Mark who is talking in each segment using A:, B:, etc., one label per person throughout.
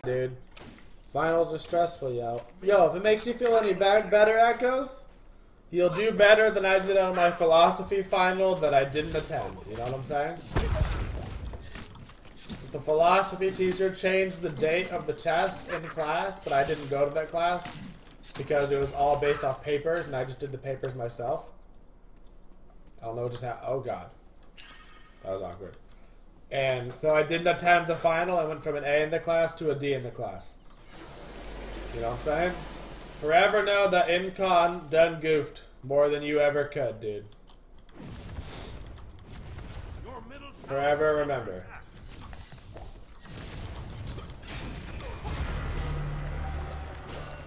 A: Dude, finals are stressful, yo. Yo, if it makes you feel any better, Echoes, you'll do better than I did on my philosophy final that I didn't attend. You know what I'm saying? The philosophy teacher changed the date of the test in class, but I didn't go to that class because it was all based off papers, and I just did the papers myself. I don't know what just happened. Oh, God. That was awkward. And so I didn't attend the final. I went from an A in the class to a D in the class. You know what I'm saying? Forever know that Incon done goofed more than you ever could, dude. Forever remember.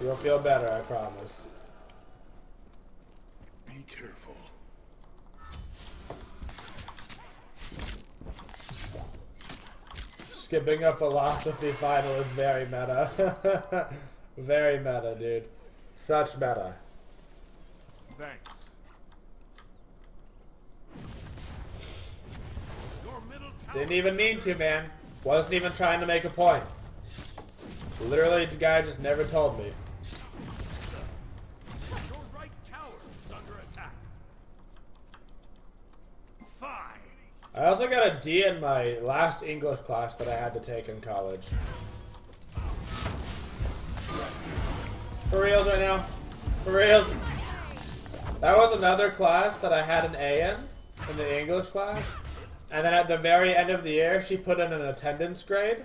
A: You'll feel better, I promise.
B: Be careful.
A: Skipping a philosophy final is very meta. Very meta, dude. Such meta.
B: Thanks.
A: Didn't even mean to, man. Wasn't even trying to make a point. Literally, the guy just never told me.
B: Your right tower is under attack. 5.
A: I also got a D in my last English class that I had to take in college. For reals right now. For reals. That was another class that I had an A in the English class. And then at the very end of the year, she put in an attendance grade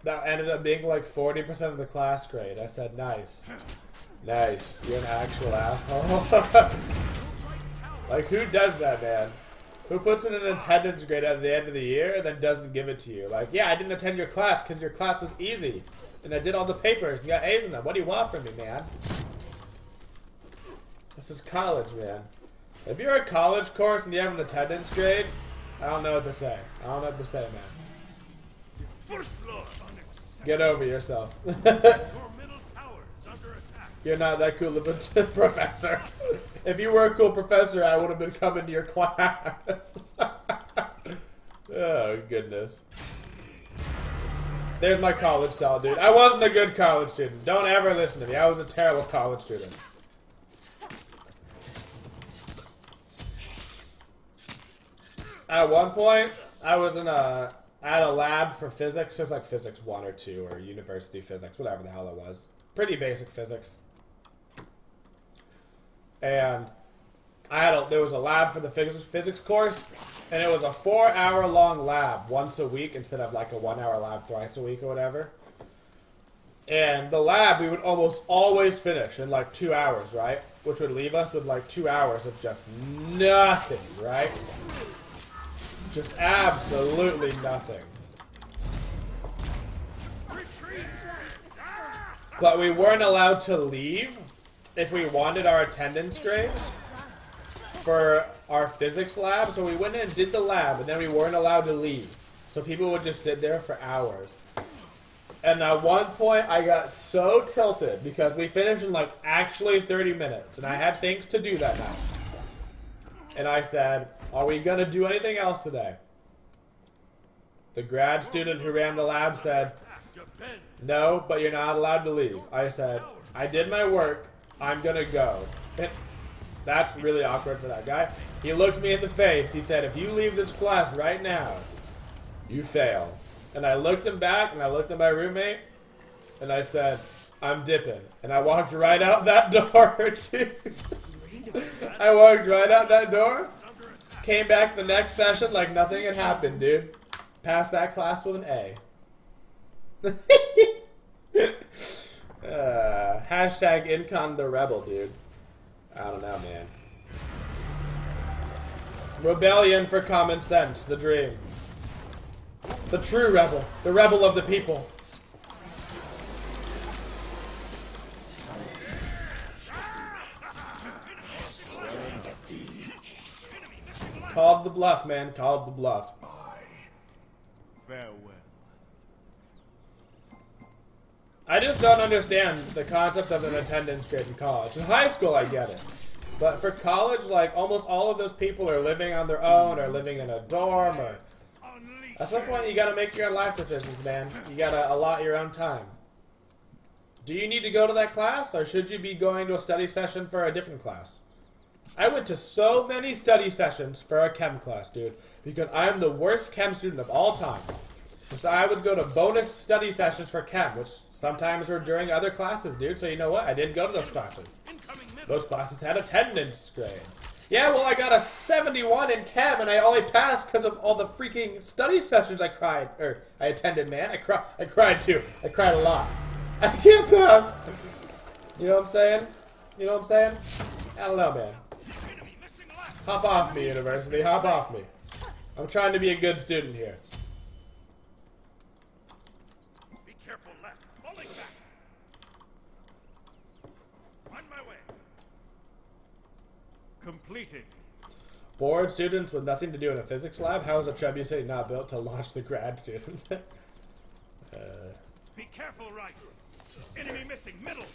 A: that ended up being like 40% of the class grade. I said, nice. Nice. You're an actual asshole. Like, who does that, man? Who puts in an attendance grade at the end of the year and then doesn't give it to you? Like, yeah, I didn't attend your class because your class was easy. And I did all the papers and got A's in them. What do you want from me, man? This is college, man. If you're a college course and you have an attendance grade, I don't know what to say. I don't know what to say, man.
B: First blood.
A: Get over yourself.
B: Your middle tower is under attack.
A: You're not that cool of a professor. If you were a cool professor, I would have been coming to your class. Oh, goodness. There's my college cell, dude. I wasn't a good college student. Don't ever listen to me. I was a terrible college student. At one point, I was in a... I had a lab for physics. It was like physics 1 or 2 or university physics, whatever the hell it was. Pretty basic physics. And there was a lab for the physics course, and it was a 4-hour long lab once a week instead of like a 1-hour lab twice a week or whatever. And the lab we would almost always finish in like 2 hours, right? Which would leave us with like 2 hours of just nothing, right? Just absolutely nothing. But we weren't allowed to leave if we wanted our attendance grade for our physics lab. So we went in and did the lab, and then we weren't allowed to leave. So people would just sit there for hours. And at one point, I got so tilted because we finished in like actually 30 minutes, and I had things to do that night. And I said, are we going to do anything else today? The grad student who ran the lab said, no, but you're not allowed to leave. I said, I did my work. I'm going to go. And that's really awkward for that guy. He looked me in the face. He said, if you leave this class right now, you fail. And I looked him back, and I looked at my roommate, and I said, I'm dipping. And I walked right out that door. I walked right out that door, came back the next session like nothing had happened, dude. Passed that class with an A. Hashtag Incon the Rebel, dude. I don't know, man. Rebellion for common sense, the dream. The true rebel. The rebel of the people. Called the bluff, man. Called the bluff.
B: Farewell.
A: I just don't understand the concept of an attendance grade in college. In high school, I get it. But for college, like, almost all of those people are living on their own, or living in a dorm, or... At some point, you gotta make your own life decisions, man. You gotta allot your own time. Do you need to go to that class, or should you be going to a study session for a different class? I went to so many study sessions for a chem class, dude, because I am the worst chem student of all time. So I would go to bonus study sessions for chem, which sometimes were during other classes, dude. So you know what? I didn't go to those classes. Those classes had attendance grades. Yeah, well, I got a 71 in chem, and I only passed because of all the freaking study sessions I attended, man. I cried too. I cried a lot. I can't pass. You know what I'm saying? You know what I'm saying? I don't know, man. Hop off me, university. Hop off me. I'm trying to be a good student here.
B: Be careful, left. Falling back. On my way. Completing.
A: Bored students with nothing to do in a physics lab? How is a trebuchet not built to launch the grad student?
B: Be careful, right. Enemy missing. Middle.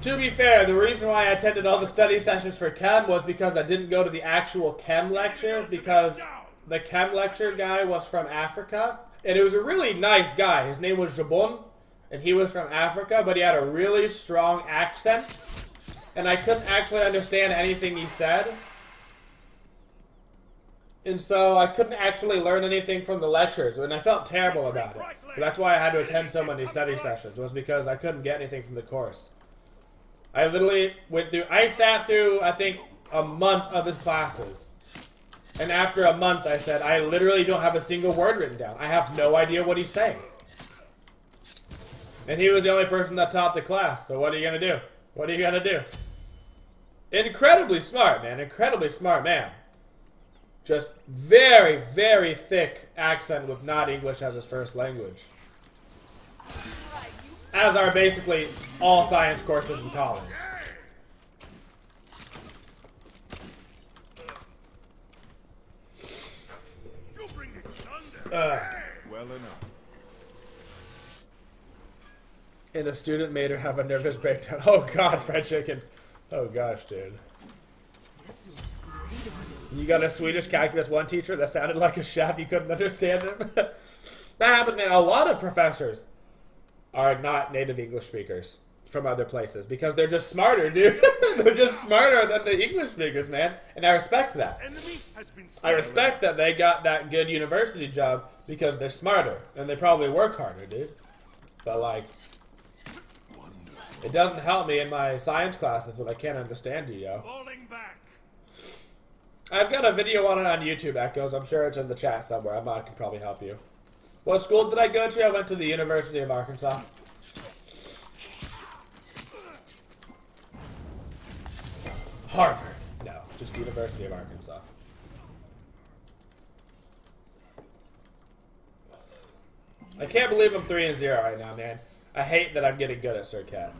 A: To be fair, the reason why I attended all the study sessions for chem was because I didn't go to the actual chem lecture, because the chem lecture guy was from Africa, and it was a really nice guy. His name was Jabon, and he was from Africa, but he had a really strong accent, and I couldn't actually understand anything he said. And so I couldn't actually learn anything from the lectures, and I felt terrible about it. But that's why I had to attend so many study sessions, was because I couldn't get anything from the course. I literally I sat through, I think, a month of his classes. And after a month, I said, I literally don't have a single word written down. I have no idea what he's saying. And he was the only person that taught the class, so what are you going to do? What are you going to do? Incredibly smart, man. Incredibly smart man. Just very, very thick accent with not English as his first language. As are basically all science courses in college.
B: Well enough.
A: And a student made her have a nervous breakdown. Oh god, fried chickens. Oh gosh, dude. You got a Swedish calculus 1 teacher that sounded like a chef, you couldn't understand him? That happens, man. A lot of professors are not native English speakers from other places because they're just smarter, dude. They're just smarter than the English speakers, man. And I respect that. I respect that they got that good university job because they're smarter and they probably work harder, dude. But like, it doesn't help me in my science classes when I can't understand you, yo.
B: Falling back.
A: I've got a video on it on YouTube, Echoes. I'm sure it's in the chat somewhere. I could probably help you. What school did I go to? I went to the University of Arkansas. Harvard. No, just the University of Arkansas. I can't believe I'm 3-0 right now, man. I hate that I'm getting good at SERQET.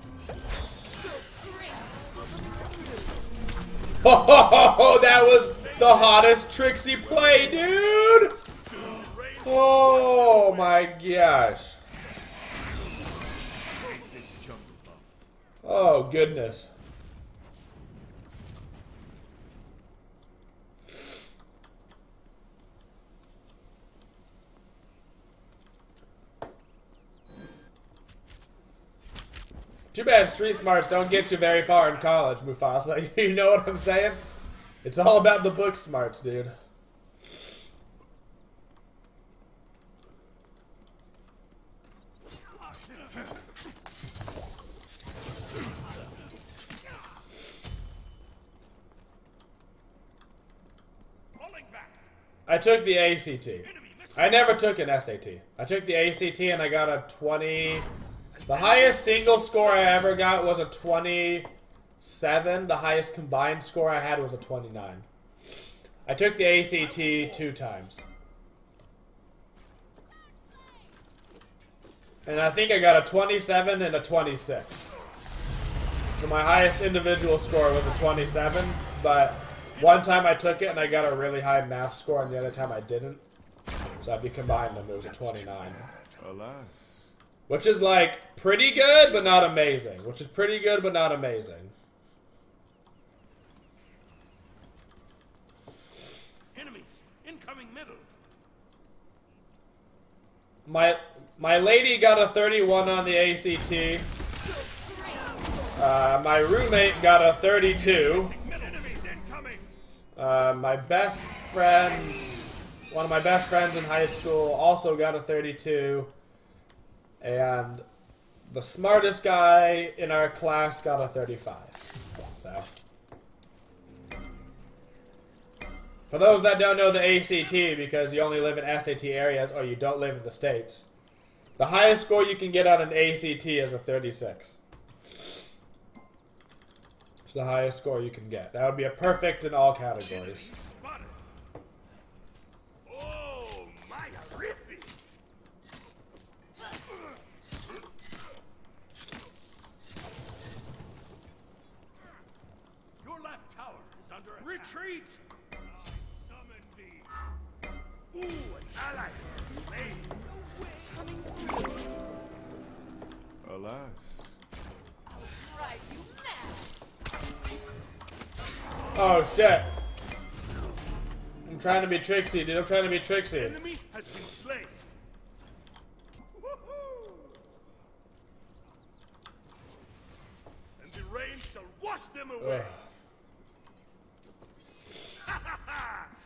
A: Oh, that was the hottest Trixie play, dude! Oh my gosh. Oh goodness. Too bad street smarts don't get you very far in college, Mufasa. You know what I'm saying? It's all about the book smarts, dude. I took the ACT. I never took an SAT. I took the ACT and I got a 20... The highest single score I ever got was a 27. The highest combined score I had was a 29. I took the ACT 2 times. And I think I got a 27 and a 26. So my highest individual score was a 27, but one time I took it and I got a really high math score and the other time I didn't. So if you combine them, it was a 29.
B: Alas.
A: Which is like pretty good, but not amazing. Which is pretty good, but not amazing.
B: Enemies incoming middle.
A: My lady got a 31 on the ACT. My roommate got a 32. My best friend, one of my best friends in high school, also got a 32. And the smartest guy in our class got a 35. So, for those that don't know the ACT, because you only live in SAT areas or you don't live in the States, the highest score you can get on an ACT is a 36. It's the highest score you can get. That would be a perfect in all categories.
B: Oh, my rippy. Your left tower is under attack. Retreat! Summon thee. Ooh, an ally has been slain.
C: Alas.
A: Oh shit. I'm trying to be tricksy, dude. I'm trying to be tricksy.
B: Enemy has been slain. Woohoo! And the rain shall wash them away.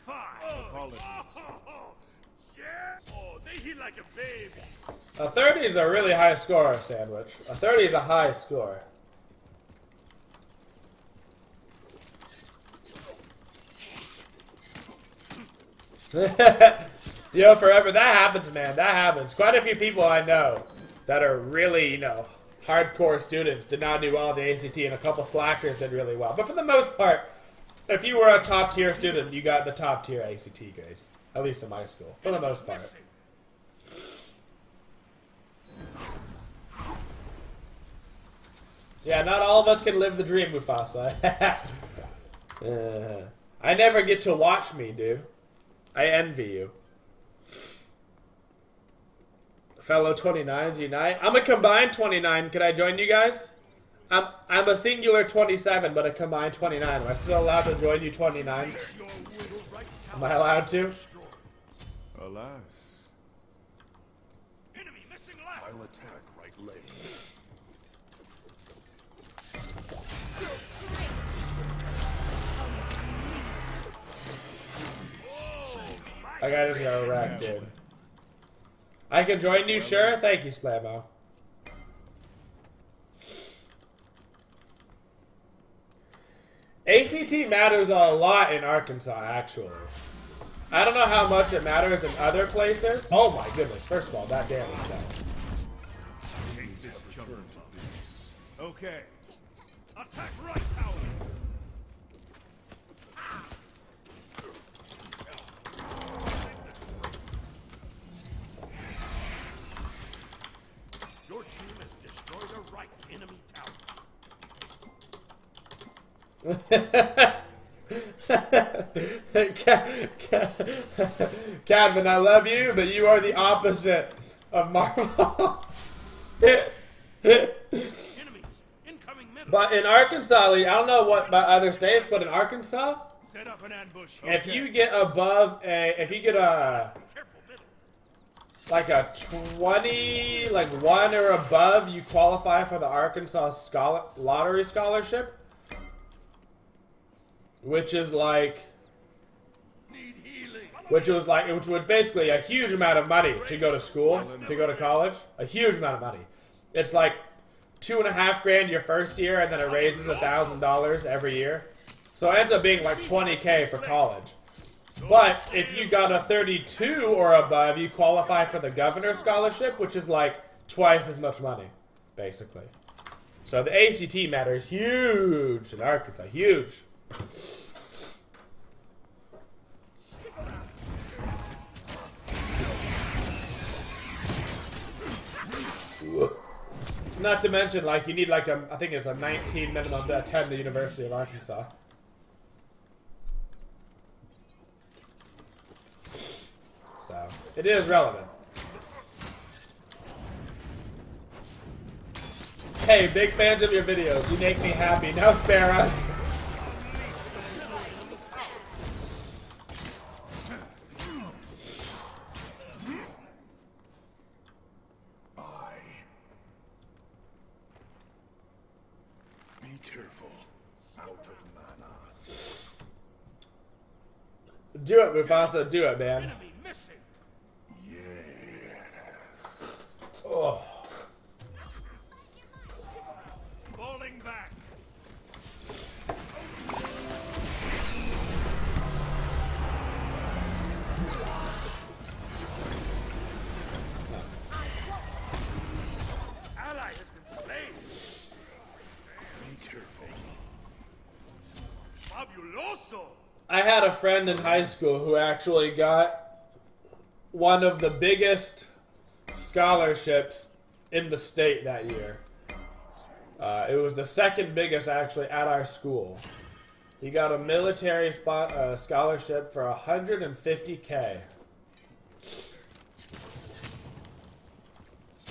B: Fine.
C: Apologies.
B: Yeah. Oh, they hit like a baby.
A: A 30 is a really high score, Sandwich. A 30 is a high score. Yo, forever. That happens, man. That happens. Quite a few people I know that are really, you know, hardcore students did not do well in the ACT, and a couple slackers did really well. But for the most part, if you were a top tier student, you got the top tier ACT grades. At least in my school. For the most part. Yeah, not all of us can live the dream, Mufasa. I never get to watch me, dude. I envy you. Fellow 29s unite. I'm a combined 29. Can I join you guys? I'm a singular 27, but a combined 29. Am I still allowed to join you 29s? Am I allowed to?
C: Alas.
B: Enemy missing left.
C: I'll attack right leg.
A: I gotta just go wreck, dude. I can join you, sure? Thank you, Slammo. ACT matters a lot in Arkansas, actually. I don't know how much it matters in other places. Oh my goodness, first of all, that damage though.
B: Take this jump. Okay. Attack right tower. Your team has destroyed a right enemy tower.
A: Cadman, I love you, but you are the opposite of Marvel.
B: Enemies incoming middle.
A: But in Arkansas, I don't know what about other states, but in Arkansas,
B: Set up an ambush.
A: if you get above if you get a
B: Careful middle.
A: like a 20, like 1 or above, you qualify for the Arkansas lottery scholarship, which is like,
B: Need healing.
A: which was basically a huge amount of money to go to school, to go to college, a huge amount of money. It's like $2.5 grand your first year, and then it raises $1,000 every year. So it ends up being like $20K for college. But if you got a 32 or above, you qualify for the governor's scholarship, which is like twice as much money, basically. So the ACT matters huge in Arkansas, huge. Not to mention, like, you need like I think it's a 19 minimum to attend the University of Arkansas. So, it is relevant. Hey, big fans of your videos. You make me happy. Now spare us.
C: Be careful. Out of mana.
A: Do it, Mufasa. Do it, man.
B: Enemy missing.
A: Oh.
B: Falling back. Ally has been slain.
C: Be careful.
B: Fabuloso.
A: I had a friend in high school who actually got one of the biggest scholarships in the state that year. It was the second biggest actually at our school. He got a military scholarship for $150K.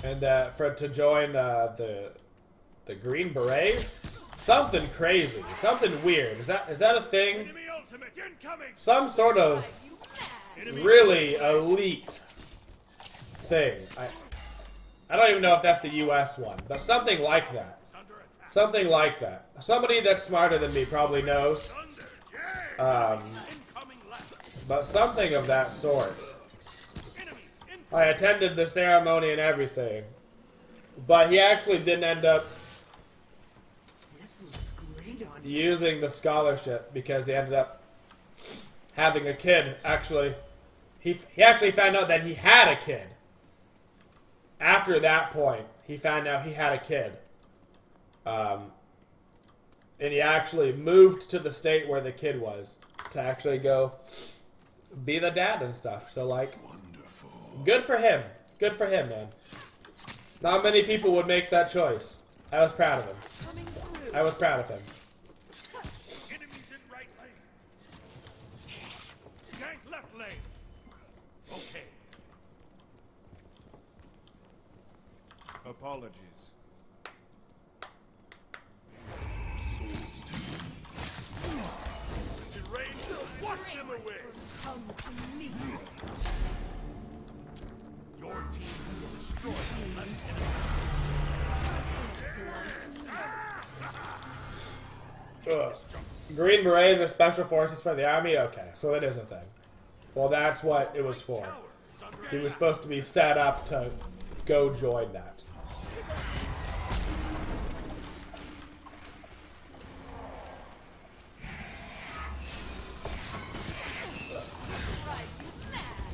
A: And to join the Green Berets? Something crazy, something weird. Is that a thing?
B: Enemy ultimate incoming.
A: Some sort of really elite thing. I don't even know if that's the US one, but something like that.
B: Under attack.
A: Something like that. Somebody that's smarter than me probably knows.
B: Thunder. Yeah. Incoming left.
A: But something of that sort.
B: Enemies incoming.
A: I attended the ceremony and everything. But he actually didn't end up
D: This looks great on you.
A: using the scholarship because he ended up having a kid. Actually, he actually found out that he had a kid. After that point, he found out he had a kid. And he actually moved to the state where the kid was to actually go be the dad and stuff. So, like,
C: Wonderful.
A: good for him. Good for him, man. Not many people would make that choice. I was proud of him.
D: Coming through.
A: I was proud of him.
B: Enemies in right lane. Gank left lane. Okay.
C: Apologies.
B: In range. Wash them away.
D: Come to me.
B: Your team will destroy the left enemy.
A: Ugh. Green Berets are special forces for the army? Okay, so that is a thing. Well, that's what it was for.
B: Tower is under
A: He was
B: attack.
A: supposed to be set up to go join that.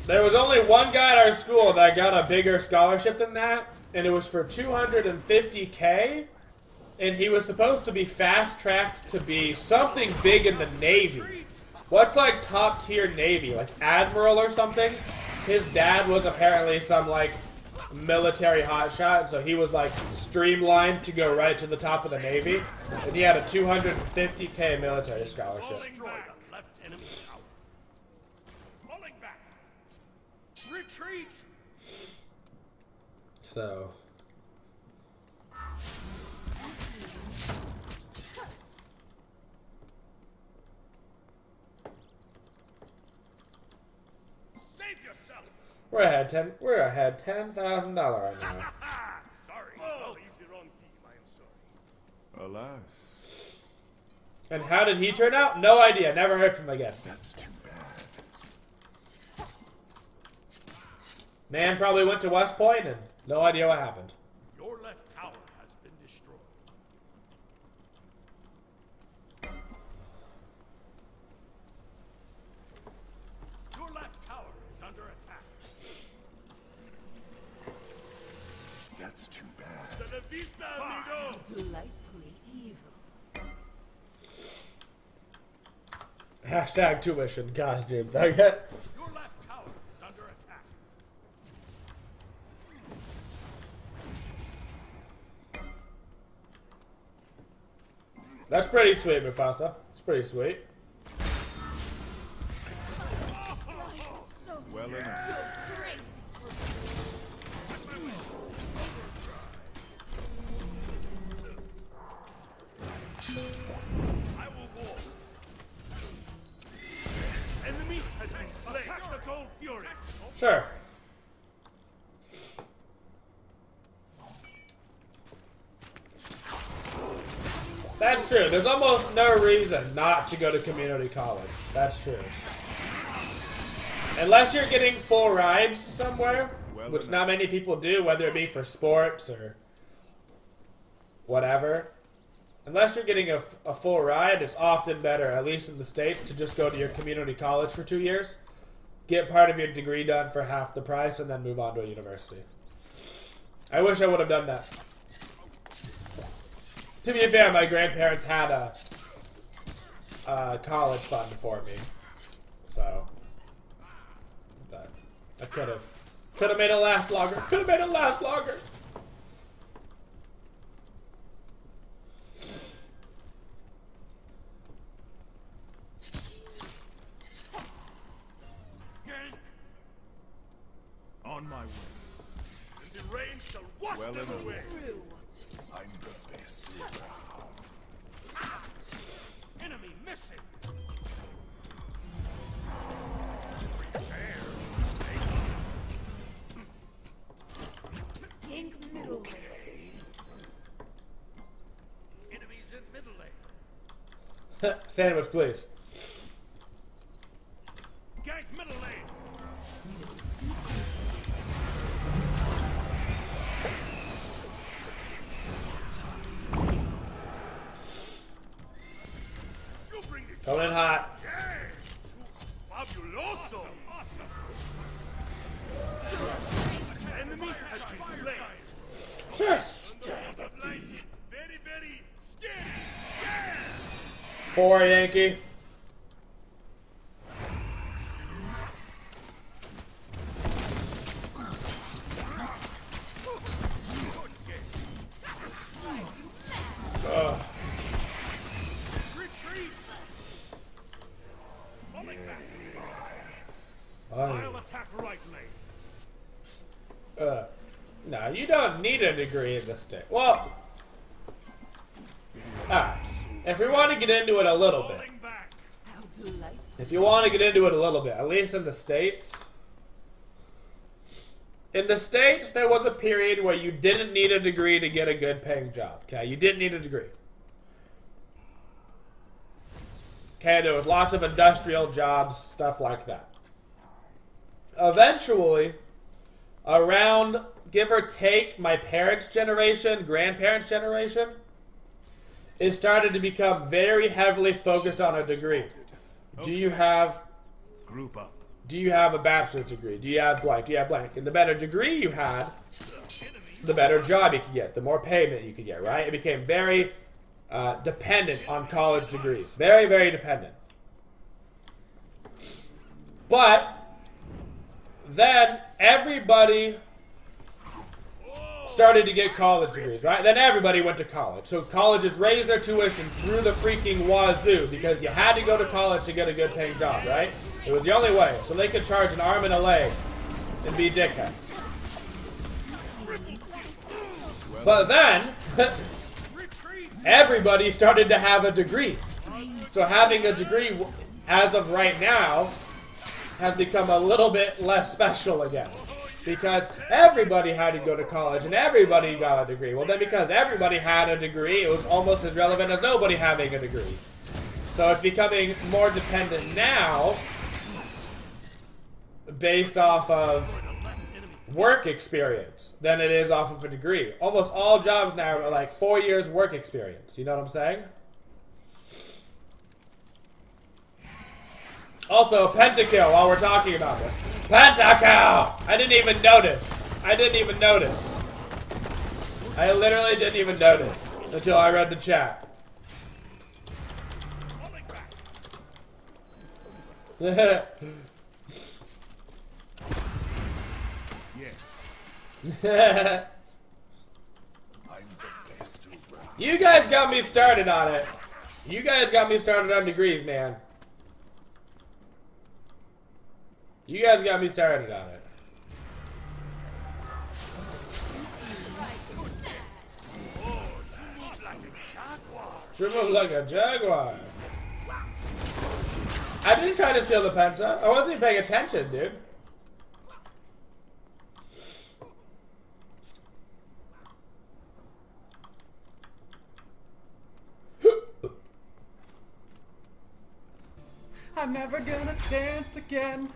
A: There was only one guy at our school that got a bigger scholarship than that, and it was for $250K, and he was supposed to be fast-tracked to be something big in the Navy. What's like top-tier Navy, like Admiral or something? His dad was apparently some like military hotshot, so he was like streamlined to go right to the top of the Navy, and he had a $250K military scholarship.
B: Falling back. Left enemy tower. Falling back. Retreat.
A: So,
B: Save yourself.
A: we're ahead $10,000 right now.
B: Ah, sorry. Oh, he's the wrong team. I am sorry.
C: Alas.
A: And how did he turn out? No idea. Never heard from him again.
C: That's too bad.
A: Man probably went to West Point and no idea what happened.
B: Your left tower has been destroyed. Your left tower is under attack.
C: That's too bad.
B: Hasta la vista, amigo.
D: Delightfully evil.
A: Hashtag tuition costume. Okay.
B: Your left tower is under attack.
A: That's pretty sweet, Mufasa. It's pretty sweet.
D: So
C: Well enough.
B: I will walk. This enemy has been slain. Attack the Gold Fury.
A: Sure. That's true. There's almost no reason not to go to community college. That's true. Unless you're getting full rides somewhere, which not many people do, whether it be for sports or whatever. Unless you're getting a full ride, it's often better, at least in the States, to just go to your community college for 2 years, get part of your degree done for half the price, and then move on to a university. I wish I would have done that. To be fair, my grandparents had a college fund for me, so but I could have made it last longer. Could have made it last longer.
B: On my way. The rain shall wash them away.
C: I'm the best around.
B: Enemy missing.
D: Gank middle lane.
B: Enemies in middle lane.
A: Sandwich, please.
B: Gank middle lane.
A: Coming in hot.
B: Fabuloso. Enemy has been slain.
A: Sure.
B: Very, very scary.
A: 4 Yankee. Ugh.
B: I'll attack right lane.
A: No, you don't need a degree in this state. Well, if we want to get into it a little bit,
B: Falling back.
D: How delightful.
A: if you want to get into it a little bit, at least in the States. In the States, there was a period where you didn't need a degree to get a good paying job. Okay, you didn't need a degree. Okay, there was lots of industrial jobs, stuff like that. Eventually, around, give or take, my parents' generation, grandparents' generation, it started to become very heavily focused on a degree. Do you have
B: Group up.
A: Do you have a bachelor's degree? Do you have blank? Do you have blank? And the better degree you had, the better job you could get, the more payment you could get, right? It became very dependent on college degrees. Very, very dependent. But then everybody started to get college degrees, right? Then everybody went to college. So colleges raised their tuition through the freaking wazoo because you had to go to college to get a good paying job, right? It was the only way. So they could charge an arm and a leg and be dickheads. But then everybody started to have a degree. So having a degree, as of right now, has become a little bit less special again. Because everybody had to go to college and everybody got a degree. Well, then because everybody had a degree, it was almost as relevant as nobody having a degree. So it's becoming more dependent now based off of work experience than it is off of a degree. Almost all jobs now are like 4 years work experience. You know what I'm saying? Also, pentakill while we're talking about this. Pentakill! I didn't even notice. I didn't even notice. I literally didn't even notice until I read the chat.
B: Yes.
A: You guys got me started on it. You guys got me started on degrees, man. You guys got me started on it.
B: Oh, like a jaguar.
A: Dribble like a jaguar. I didn't try to steal the penta. I wasn't even paying attention, dude.
E: I'm never gonna dance again.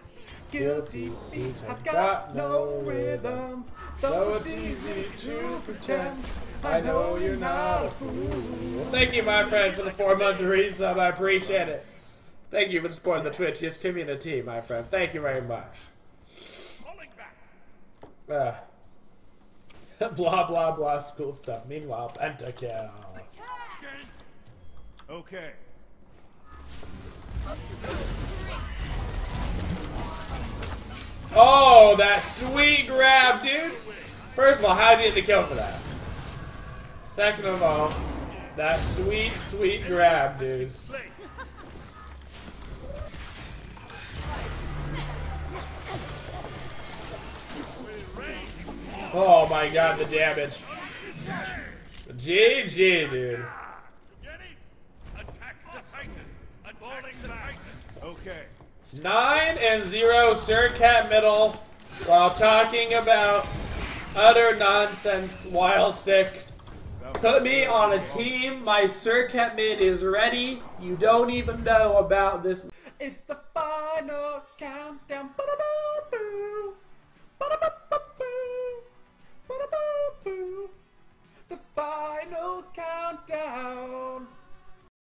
E: Guilty feet, I've got no rhythm. Though it's easy to pretend, I know you're not a fool.
A: Thank you, my friend, for the 4-month resub. I appreciate it. Thank you for supporting the Twitch community, my friend. Thank you very much. Blah, blah, blah, school stuff. Meanwhile, pentakill.
B: Okay.
A: Oh, that sweet grab, dude. First of all, how'd you get the kill for that? Second of all, that sweet, sweet grab, dude. Oh my god, the damage. GG, dude.
B: Okay.
A: 9-0 SERQET middle while talking about utter nonsense while sick. Put me on a team. My SERQET mid is ready. You don't even know about this.
E: It's the final countdown. Ba-da-ba.